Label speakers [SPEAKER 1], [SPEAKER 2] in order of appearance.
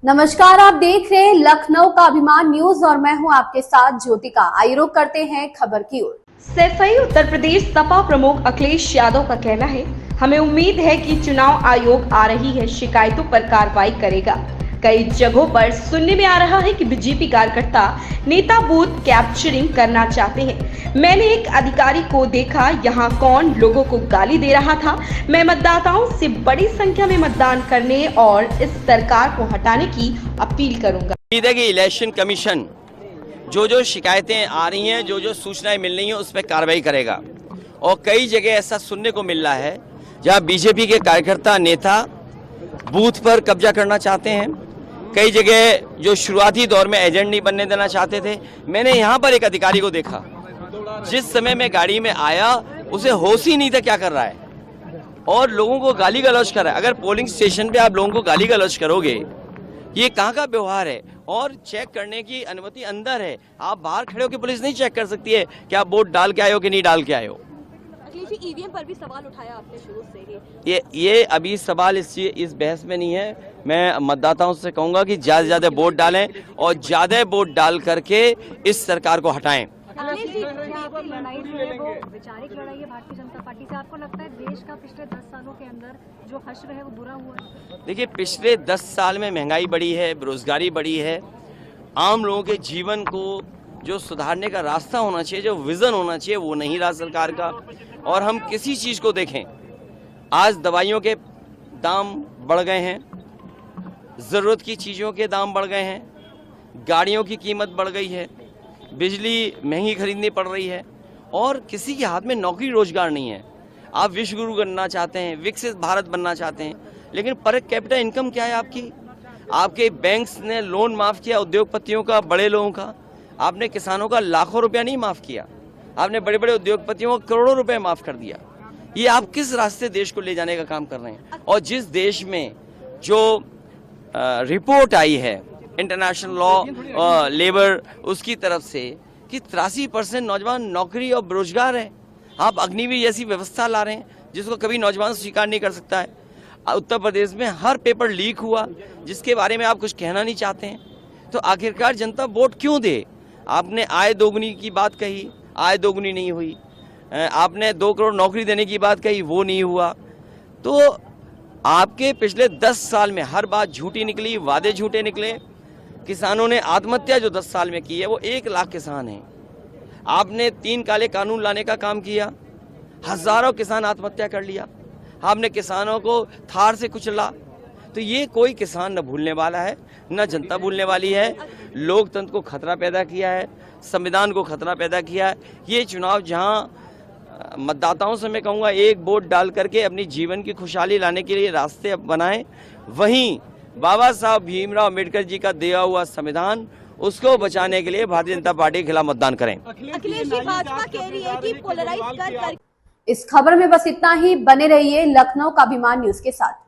[SPEAKER 1] नमस्कार, आप देख रहे हैं लखनऊ का अभिमान न्यूज और मैं हूं आपके साथ ज्योतिका। आइए रुक करते हैं खबर की ओर।
[SPEAKER 2] सैफई उत्तर प्रदेश सपा प्रमुख अखिलेश यादव का कहना है, हमें उम्मीद है कि चुनाव आयोग आ रही है शिकायतों पर कार्रवाई करेगा। कई जगहों पर सुनने में आ रहा है कि बीजेपी कार्यकर्ता नेता बूथ कैप्चरिंग करना चाहते हैं। मैंने एक अधिकारी को देखा, यहाँ कौन लोगों को गाली दे रहा था। मैं मतदाताओं से बड़ी संख्या में मतदान करने और इस सरकार को हटाने की अपील करूंगा।
[SPEAKER 3] उम्मीद है कि इलेक्शन कमीशन जो शिकायतें आ रही हैं, जो सूचनाएं मिल रही हैं, उस पर कार्रवाई करेगा। और कई जगह ऐसा सुनने को मिल रहा है जहां बीजेपी के कार्यकर्ता नेता बूथ पर कब्जा करना चाहते हैं। कई जगह जो शुरुआती दौर में एजेंट नहीं बनने देना चाहते थे। मैंने यहाँ पर एक अधिकारी को देखा, जिस समय मैं गाड़ी में आया उसे होश ही नहीं था क्या कर रहा है, और लोगों को गाली गलौज कर रहा है। अगर पोलिंग स्टेशन पे आप लोगों को गाली गलौज करोगे, ये कहाँ का व्यवहार है? और चेक करने की अनुमति अंदर है, आप बाहर खड़े होकर पुलिस नहीं चेक कर सकती है कि आप वोट डाल के आए हो कि नहीं डाल के आए हो।
[SPEAKER 4] ईवीएम पर भी सवाल उठाया आपने शुरू से ही।
[SPEAKER 3] ये अभी सवाल इस बहस में नहीं है। मैं मतदाताओं से कहूंगा कि ज्यादा से ज्यादा वोट डालें और ज्यादा वोट डाल करके इस सरकार को हटाएं।
[SPEAKER 4] लड़ाई जो है वो वैचारिक लड़ाई है भारतीय जनता पार्टी से। आपको लगता है देश का पिछले 10 सालों के अंदर जो हश्र है वो बुरा हुआ है?
[SPEAKER 3] देखिए, पिछले 10 साल में महंगाई बढ़ी है, बेरोजगारी बढ़ी है। आम लोगों के जीवन को जो सुधारने का रास्ता होना चाहिए, जो विजन होना चाहिए, वो नहीं रहा सरकार का। और हम किसी चीज को देखें, आज दवाइयों के दाम बढ़ गए हैं, जरूरत की चीजों के दाम बढ़ गए हैं, गाड़ियों की कीमत बढ़ गई है, बिजली महंगी खरीदनी पड़ रही है, और किसी के हाथ में नौकरी रोजगार नहीं है। आप विश्व गुरु बनना चाहते हैं, विकसित भारत बनना चाहते हैं, लेकिन पर कैपिटा इनकम क्या है आपकी? आपके बैंक्स ने लोन माफ किया उद्योगपतियों का, बड़े लोगों का। आपने किसानों का लाखों रुपया नहीं माफ किया, आपने बड़े बड़े उद्योगपतियों को करोड़ों रुपए माफ कर दिया। ये आप किस रास्ते देश को ले जाने का काम कर रहे हैं? और जिस देश में जो रिपोर्ट आई है इंटरनेशनल लॉ लेबर उसकी तरफ से कि 83% नौजवान नौकरी और बेरोजगार है, आप अग्निवीर जैसी व्यवस्था ला रहे हैं जिसको कभी नौजवान स्वीकार नहीं कर सकता है। उत्तर प्रदेश में हर पेपर लीक हुआ जिसके बारे में आप कुछ कहना नहीं चाहते हैं, तो आखिरकार जनता वोट क्यों दे? आपने आय दोगुनी की बात कही, आय दोगुनी नहीं हुई। आपने 2 करोड़ नौकरी देने की बात कही, वो नहीं हुआ। तो आपके पिछले 10 साल में हर बात झूठी निकली, वादे झूठे निकले। किसानों ने आत्महत्या जो 10 साल में की है वो 1 लाख किसान हैं। आपने 3 काले कानून लाने का काम किया, हजारों किसान आत्महत्या कर लिया। आपने किसानों को थार से कुचला। तो ये कोई किसान न भूलने वाला है, न जनता भूलने वाली है। लोकतंत्र को खतरा पैदा किया है, संविधान को खतरा पैदा किया है। ये चुनाव जहां मतदाताओं से मैं कहूँगा एक वोट डाल करके अपनी जीवन की खुशहाली लाने के लिए रास्ते बनाएं, वहीं बाबा साहब भीमराव अम्बेडकर जी का दिया हुआ संविधान, उसको बचाने के लिए भारतीय जनता पार्टी के खिलाफ मतदान करें।
[SPEAKER 4] अखिलेश जी, भाजपा कह रही है कि पोलराइज कर।
[SPEAKER 1] इस खबर में बस इतना ही। बने रहिए लखनऊ का अभिमान न्यूज के साथ।